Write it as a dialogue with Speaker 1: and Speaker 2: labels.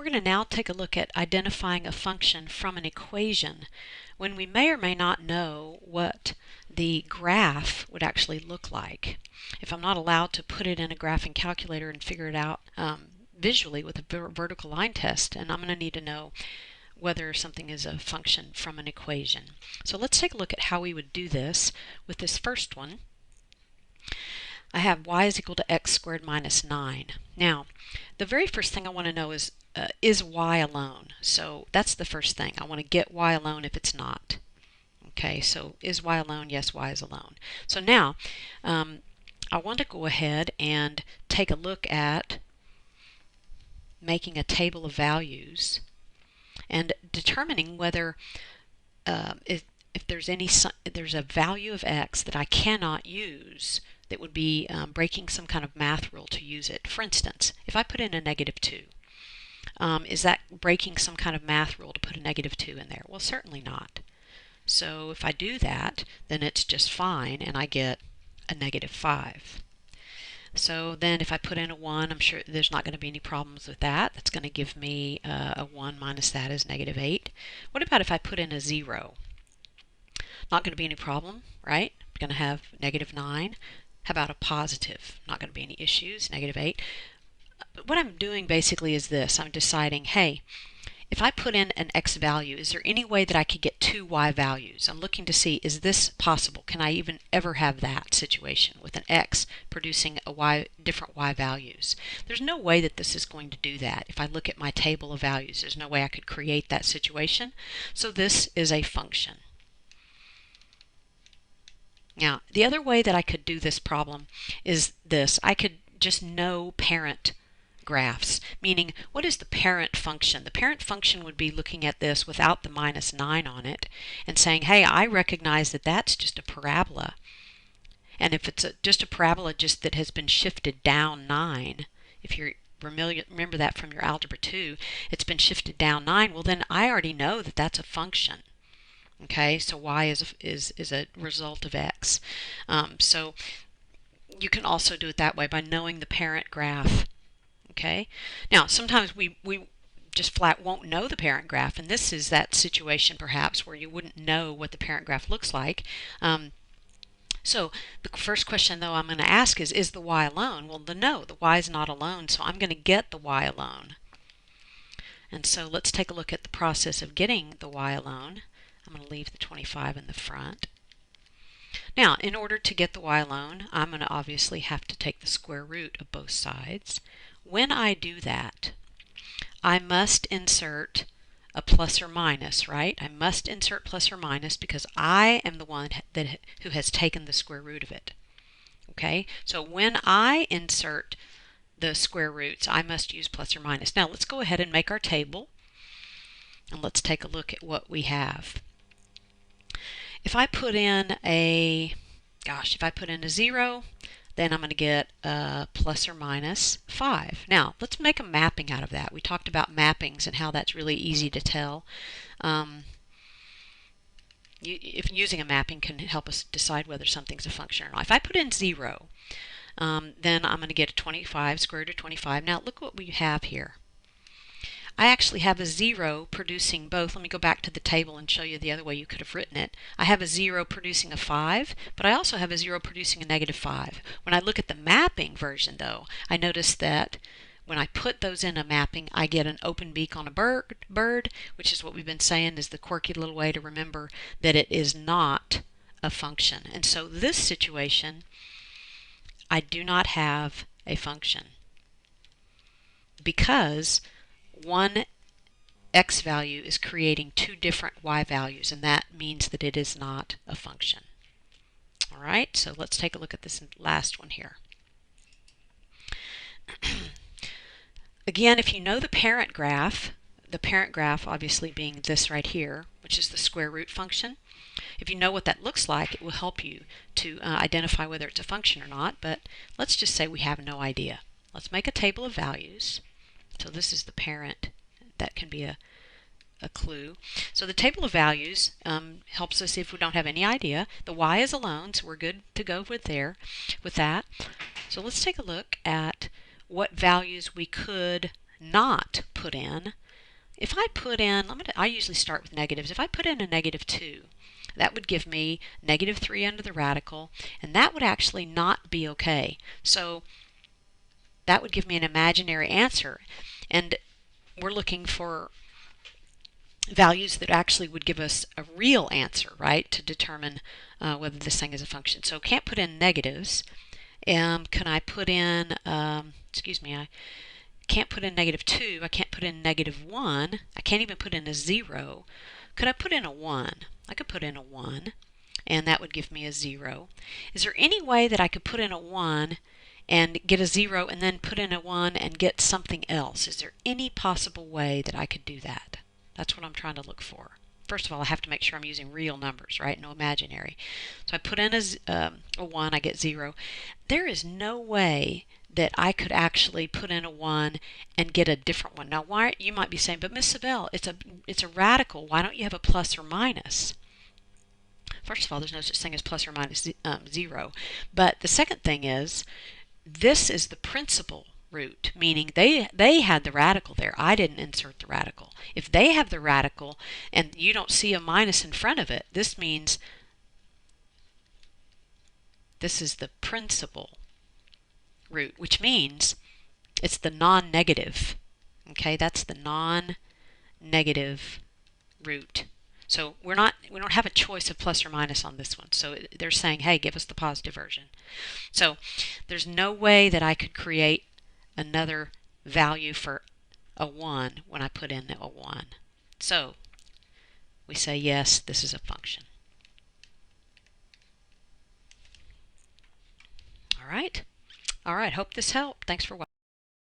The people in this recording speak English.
Speaker 1: We're going to now take a look at identifying a function from an equation when we may or may not know what the graph would actually look like. If I'm not allowed to put it in a graphing calculator and figure it out visually with a vertical line test, and I'm going to need to know whether something is a function from an equation. So let's take a look at how we would do this with this first one. I have y is equal to x squared minus 9. Now, the very first thing I want to know is y alone? So that's the first thing. I want to get y alone if it's not. Okay, so is y alone? Yes, y is alone. So now, I want to go ahead and take a look at making a table of values and determining whether if there's a value of x that I cannot use that would be breaking some kind of math rule to use it. For instance, if I put in a -2, is that breaking some kind of math rule to put a -2 in there? Well, certainly not. So if I do that, then it's just fine and I get a -5. So then if I put in a 1, I'm sure there's not going to be any problems with that. That's going to give me a 1 minus that is -8. What about if I put in a 0? Not going to be any problem, right? I'm going to have -9. How about a positive? Not going to be any issues, -8. What I'm doing basically is this. I'm deciding, hey, if I put in an x value, is there any way that I could get 2 y values? I'm looking to see, is this possible? Can I even ever have that situation with an x producing a different y values? There's no way that this is going to do that. If I look at my table of values, there's no way I could create that situation. So this is a function. Now, the other way that I could do this problem is this. I could just know parent graphs, meaning what is the parent function? The parent function would be looking at this without the -9 on it and saying, hey, I recognize that that's just a parabola. And if it's just a parabola that has been shifted down 9, if you remember that from your Algebra 2, it's been shifted down 9, well then I already know that that's a function. Okay, so y is a result of x. So you can also do it that way by knowing the parent graph. Okay, now sometimes we just flat won't know the parent graph, and this is that situation perhaps where you wouldn't know what the parent graph looks like. So the first question though I'm going to ask is the y alone? Well, no, the y is not alone, so I'm going to get the y alone. And so let's take a look at the process of getting the y alone. I'm going to leave the 25 in the front. Now, in order to get the y alone, I'm going to obviously have to take the square root of both sides. When I do that, I must insert a plus or minus, right? I must insert plus or minus because I am the one who has taken the square root of it. Okay, so when I insert the square roots, I must use plus or minus. Now, let's go ahead and make our table, and let's take a look at what we have. If I put in a 0, then I'm going to get plus or minus 5. Now, let's make a mapping out of that. We talked about mappings and how that's really easy to tell. If using a mapping can help us decide whether something's a function or not. If I put in 0, then I'm going to get a 25, square root of 25. Now, look what we have here. I actually have a 0 producing both. Let me go back to the table and show you the other way you could have written it. I have a 0 producing a 5, but I also have a 0 producing a -5. When I look at the mapping version, though, I notice that when I put those in a mapping, I get an open beak on a bird, which is what we've been saying is the quirky little way to remember that it is not a function. And so this situation, I do not have a function because one x value is creating 2 different y values, and that means that it is not a function. All right, so let's take a look at this last one here. Again, if you know the parent graph obviously being this right here, which is the square root function, if you know what that looks like, it will help you to identify whether it's a function or not, but let's just say we have no idea. Let's make a table of values. So this is the parent. That can be a clue. So the table of values helps us if we don't have any idea. The y is alone, so we're good to go with that. So let's take a look at what values we could not put put in, if I put in, I usually start with negatives. If I put in a -2, that would give me -3 under the radical, and that would actually not be okay. So that would give me an imaginary answer, and we're looking for values that actually would give us a real answer, right, to determine whether this thing is a function. So can't put in negatives. Can I put in, excuse me, I can't put in -2, I can't put in -1, I can't even put in a 0. Could I put in a 1? I could put in a 1, and that would give me a 0. Is there any way that I could put in a 1 and get a 0 and then put in a 1 and get something else? Is there any possible way that I could do that? That's what I'm trying to look for. First of all, I have to make sure I'm using real numbers, right? No imaginary. So I put in a 1, I get 0. There is no way that I could actually put in a 1 and get a different one. Now, why? You might be saying, but Miss Sabelle, it's a radical. Why don't you have a plus or minus? First of all, there's no such thing as plus or minus 0. But the second thing is, this is the principal root, meaning they had the radical there. I didn't insert the radical. If they have the radical and you don't see a minus in front of it, this means this is the principal root, which means it's the non-negative. Okay, that's the non-negative root. So we don't have a choice of plus or minus on this one. So they're saying, hey, give us the positive version. So there's no way that I could create another value for a 1 when I put in a 1. So we say, yes, this is a function. All right. All right, hope this helped. Thanks for watching.